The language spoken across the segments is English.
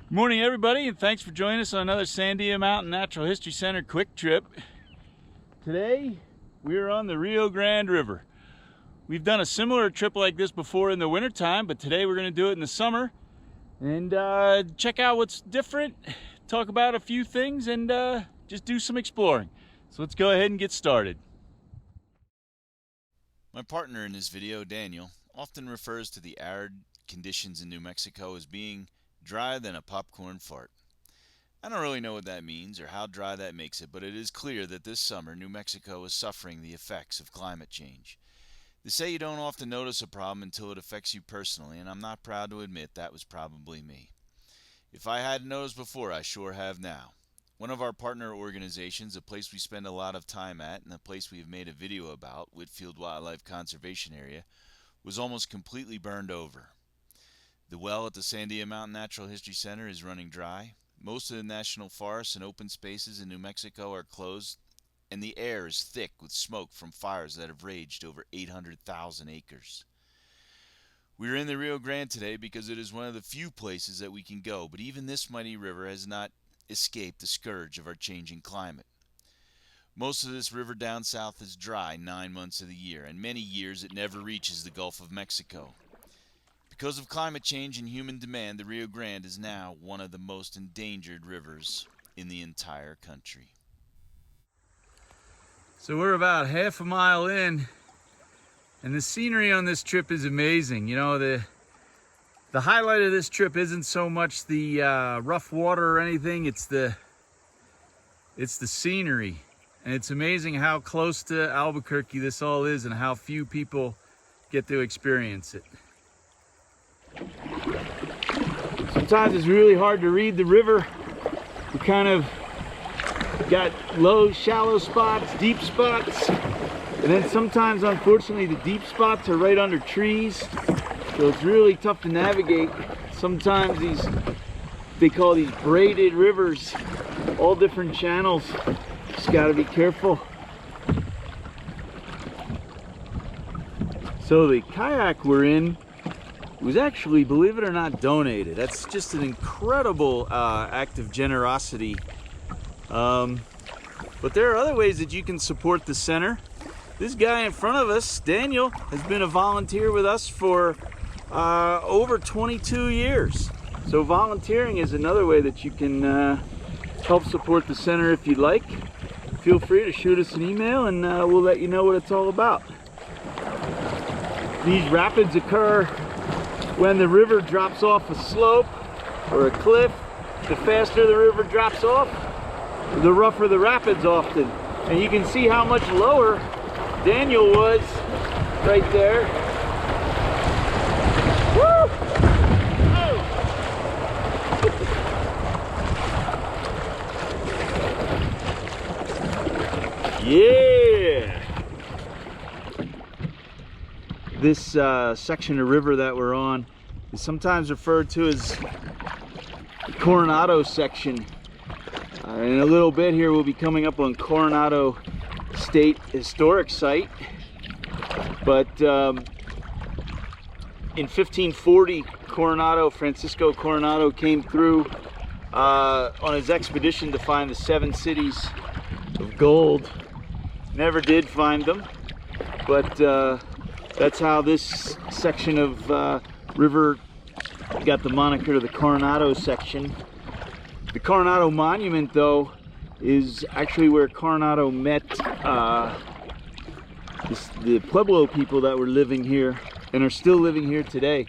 Good morning, everybody, and thanks for joining us on another Sandia Mountain Natural History Center quick trip. Today, we're on the Rio Grande River. We've done a similar trip like this before in the wintertime, but today we're going to do it in the summer and check out what's different, talk about a few things, and just do some exploring. So let's go ahead and get started. My partner in this video, Daniel, often refers to the arid conditions in New Mexico as being drier than a popcorn fart. I don't really know what that means or how dry that makes it, but it is clear that this summer New Mexico is suffering the effects of climate change. They say you don't often notice a problem until it affects you personally, and I'm not proud to admit that was probably me. If I hadn't noticed before, I sure have now. One of our partner organizations, a place we spend a lot of time at and a place we have made a video about, Whitfield Wildlife Conservation Area, was almost completely burned over. The well at the Sandia Mountain Natural History Center is running dry. Most of the national forests and open spaces in New Mexico are closed, and the air is thick with smoke from fires that have raged over 800,000 acres. We are in the Rio Grande today because it is one of the few places that we can go, but even this mighty river has not escaped the scourge of our changing climate. Most of this river down south is dry 9 months of the year, and many years it never reaches the Gulf of Mexico. Because of climate change and human demand, the Rio Grande is now one of the most endangered rivers in the entire country. So we're about half a mile in, and the scenery on this trip is amazing. You know, the highlight of this trip isn't so much the rough water or anything, it's the scenery. And it's amazing how close to Albuquerque this all is and how few people get to experience it. Sometimes it's really hard to read the river. We kind of got low, shallow spots, deep spots, and then sometimes, unfortunately, the deep spots are right under trees, so it's really tough to navigate. Sometimes they call these braided rivers, all different channels. Just got to be careful. So the kayak we're in was actually, believe it or not, donated. That's just an incredible act of generosity. But there are other ways that you can support the center. This guy in front of us, Daniel, has been a volunteer with us for over 22 years. So volunteering is another way that you can help support the center if you'd like. Feel free to shoot us an email and we'll let you know what it's all about. These rapids occur when the river drops off a slope or a cliff. The faster the river drops off, the rougher the rapids often. And you can see how much lower Daniel was right there. Woo! Oh. Yeah! This section of river that we're on is sometimes referred to as the Coronado section. In a little bit here we'll be coming up on Coronado State Historic Site. But in 1540, Francisco Coronado came through on his expedition to find the 7 cities of gold. Never did find them, but that's how this section of river got the moniker the Coronado section. The Coronado Monument, though, is actually where Coronado met the Pueblo people that were living here and are still living here today.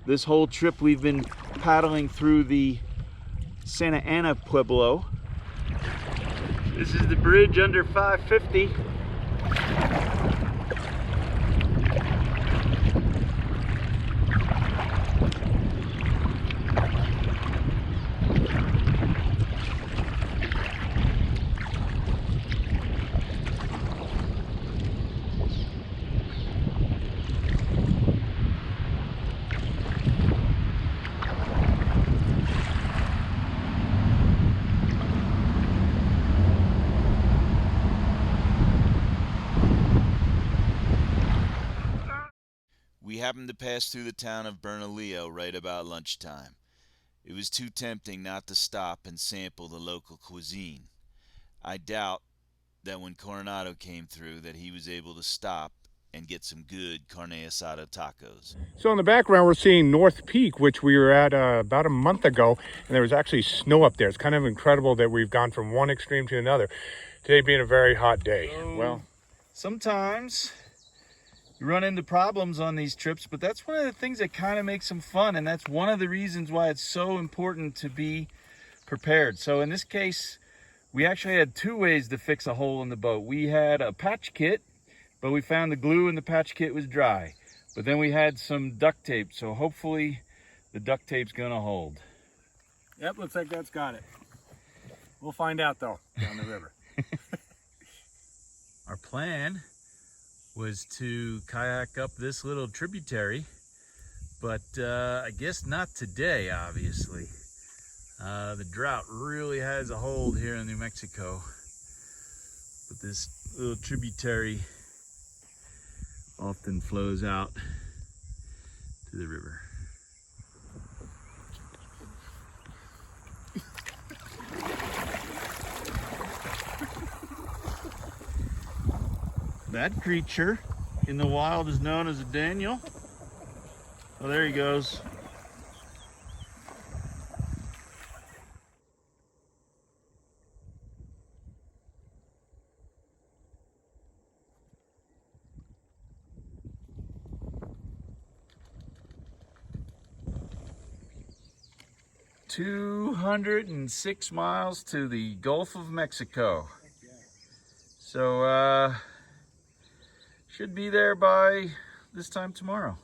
This whole trip we've been paddling through the Santa Ana Pueblo. This is the bridge under 550. We happened to pass through the town of Bernalillo right about lunchtime. It was too tempting not to stop and sample the local cuisine. I doubt that when Coronado came through that he was able to stop and get some good carne asada tacos. So in the background we're seeing North Peak, which we were at about a month ago, and there was actually snow up there. It's kind of incredible that we've gone from one extreme to another. Today being a very hot day. Well, sometimes you run into problems on these trips, but that's one of the things that kind of makes them fun, and that's one of the reasons why it's so important to be prepared. So in this case, we actually had two ways to fix a hole in the boat. We had a patch kit, but we found the glue in the patch kit was dry. But then we had some duct tape, so hopefully the duct tape's gonna hold. Yep, looks like that's got it. We'll find out though, down the river. Our plan was to kayak up this little tributary, but I guess not today, obviously. The drought really has a hold here in New Mexico, but this little tributary often flows out to the river. That creature in the wild is known as a Daniel. Oh, there he goes. "206 miles to the Gulf of Mexico." So, should be there by this time tomorrow.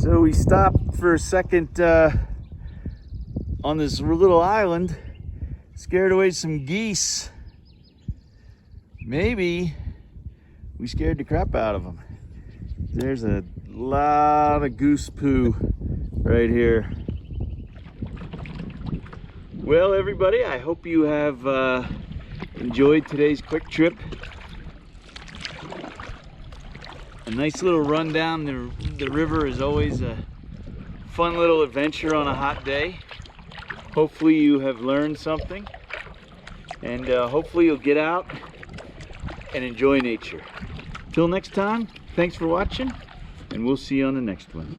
So we stopped for a second on this little island, scared away some geese. Maybe we scared the crap out of them. There's a lot of goose poo right here. Well, everybody, I hope you have enjoyed today's quick trip. A nice little run down the river is always a fun little adventure on a hot day. Hopefully you have learned something, and hopefully you'll get out and enjoy nature. Till next time, thanks for watching, and we'll see you on the next one.